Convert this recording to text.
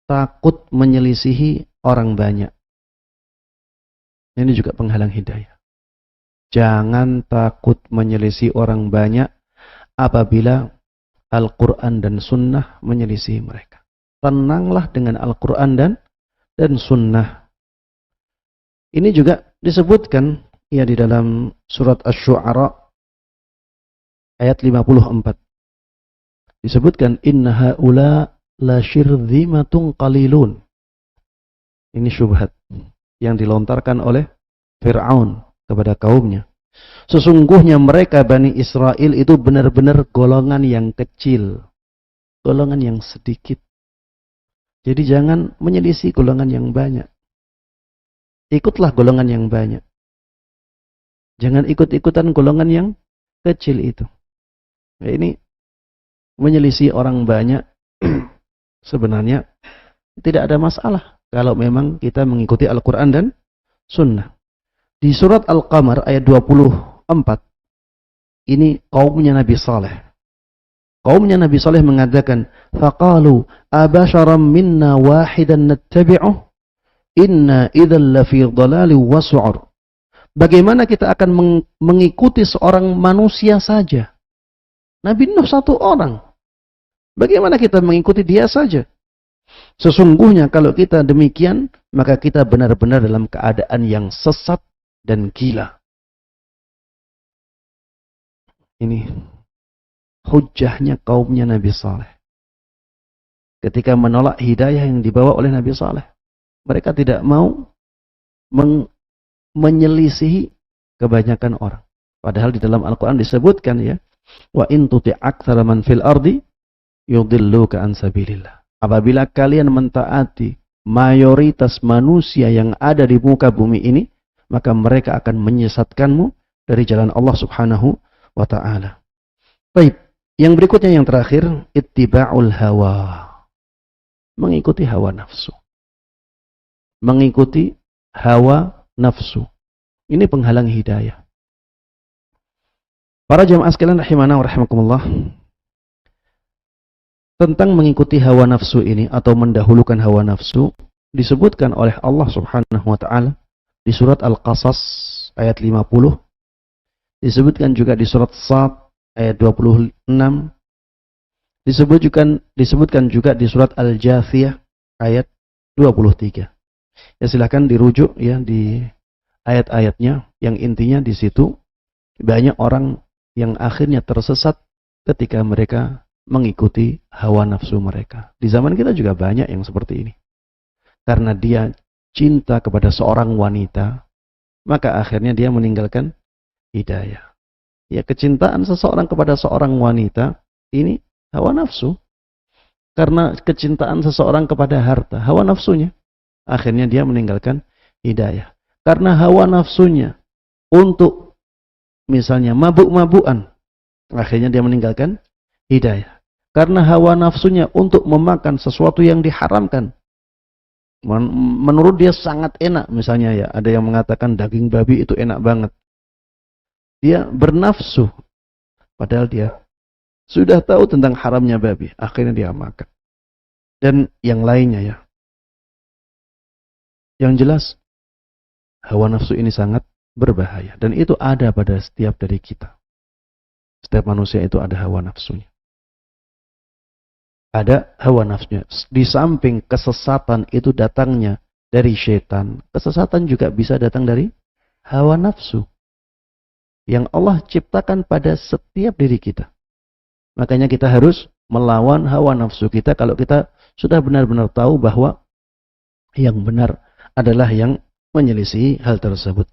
takut menyelisihi orang banyak. Ini juga penghalang hidayah. Jangan takut menyelisih orang banyak apabila Al-Quran dan Sunnah menyelisih mereka. Tenanglah dengan Al-Quran dan Sunnah. Ini juga disebutkan ya di dalam surat Asy-Syu'ara ayat 54. Disebutkan inna haula la syirzimatun qalilun. Ini syubhat yang dilontarkan oleh Fir'aun kepada kaumnya. Sesungguhnya mereka Bani Israel itu benar-benar golongan yang kecil. Golongan yang sedikit. Jadi jangan menyelisih golongan yang banyak. Ikutlah golongan yang banyak. Jangan ikut-ikutan golongan yang kecil itu. Nah, ini menyelisih orang banyak sebenarnya tidak ada masalah kalau memang kita mengikuti Al-Quran dan Sunnah. Di surat Al-Qamar ayat 24, ini kaumnya Nabi Saleh. Kaumnya Nabi Saleh mengatakan, faqalu abasharam minna wahidan nattabi'uh inna idzal lafi dhalalin wa su'ur. Bagaimana kita akan mengikuti seorang manusia saja? Nabi Nuh satu orang. Bagaimana kita mengikuti dia saja? Sesungguhnya kalau kita demikian, maka kita benar-benar dalam keadaan yang sesat dan gila. Ini hujjahnya kaumnya Nabi Saleh. Ketika menolak hidayah yang dibawa oleh Nabi Saleh. Mereka tidak mau menyelisihi kebanyakan orang. Padahal di dalam Al-Quran disebutkan ya, wa in tuti' aktsara man fil ardi yudilluka an sabilillah. Apabila kalian mentaati mayoritas manusia yang ada di muka bumi ini, maka mereka akan menyesatkanmu dari jalan Allah Subhanahu wa ta'ala. Baik, yang berikutnya yang terakhir, ittiba'ul hawa. Mengikuti hawa nafsu. Mengikuti hawa nafsu. Ini penghalang hidayah. Para jamaah sekalian rahimana wa rahimakumullah. Tentang mengikuti hawa nafsu ini atau mendahulukan hawa nafsu disebutkan oleh Allah Subhanahu wa ta'ala di surat Al-Qasas ayat 50. Disebutkan juga di surat Shad ayat 26. Disebutkan juga di surat Al-Jathiyah ayat 23. Ya silakan dirujuk ya di ayat-ayatnya, yang intinya di situ banyak orang yang akhirnya tersesat ketika mereka mengikuti hawa nafsu mereka. Di zaman kita juga banyak yang seperti ini. Karena dia cinta kepada seorang wanita, maka akhirnya dia meninggalkan hidayah. Ya, kecintaan seseorang kepada seorang wanita ini hawa nafsu. Karena kecintaan seseorang kepada harta, hawa nafsunya, akhirnya dia meninggalkan hidayah. Karena hawa nafsunya untuk misalnya mabuk-mabukan, akhirnya dia meninggalkan hidayah. Karena hawa nafsunya untuk memakan sesuatu yang diharamkan, menurut dia sangat enak, misalnya ya, ada yang mengatakan daging babi itu enak banget. Dia bernafsu, padahal dia sudah tahu tentang haramnya babi, akhirnya dia makan. Dan yang lainnya ya. Yang jelas, hawa nafsu ini sangat berbahaya. Dan itu ada pada setiap dari kita. Setiap manusia itu ada hawa nafsunya. Ada hawa nafsunya. Di samping kesesatan itu datangnya dari syaitan, kesesatan juga bisa datang dari hawa nafsu yang Allah ciptakan pada setiap diri kita. Makanya kita harus melawan hawa nafsu kita kalau kita sudah benar-benar tahu bahwa yang benar adalah yang menyelisih hal tersebut.